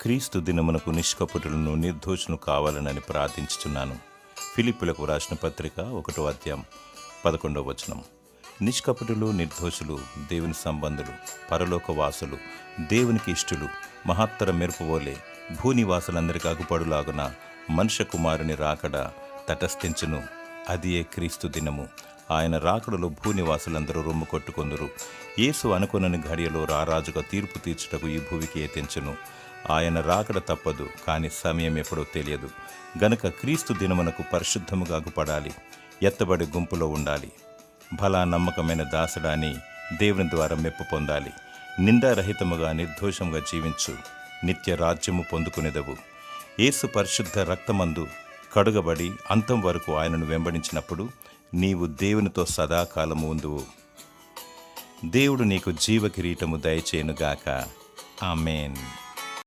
క్రీస్తు దినమునకు నిష్కపటులను నిర్దోషులు కావాలనని ప్రార్థించుచున్నాను. ఫిలిప్పులకు రాసిన పత్రిక 1వ అధ్యాయం 11వ వచనం. నిష్కపటులు, నిర్దోషులు, దేవుని సంబంధులు, పరలోక వాసులు, దేవునికి ఇష్టులు, మహత్తర మెరుపువోలే భూనివాసులందరికీ అగుపడులాగున మనుష్య కుమారుని రాకడ తటస్థించును. అదియే క్రీస్తు దినము. ఆయన రాకడలో భూనివాసులందరూ రొమ్ము కొట్టుకొందురు. యేసు అనుకొనని ఘడియలో రారాజుగా తీర్పు తీర్చుటకు ఈ భూమికి ఎత్తించును. ఆయన రాకడ తప్పదు, కానీ సమయం ఎప్పుడో తెలియదు. గనుక క్రీస్తు దినమునకు పరిశుద్ధముగా అగుపడాలి, ఎత్తబడి గుంపులో ఉండాలి. భలా నమ్మకమైన దాసుడాని దేవుని ద్వారా మెప్పు పొందాలి. నిందారహితముగా నిర్దోషముగా జీవించు, నిత్య రాజ్యము పొందుకునేదవు. యేసు పరిశుద్ధ రక్తమందు కడుగబడి అంతం వరకు ఆయనను వెంబడించినప్పుడు నీవు దేవునితో సదాకాలము ఉందువు. దేవుడు నీకు జీవ కిరీటము దయచేయునుగాక. ఆమేన్.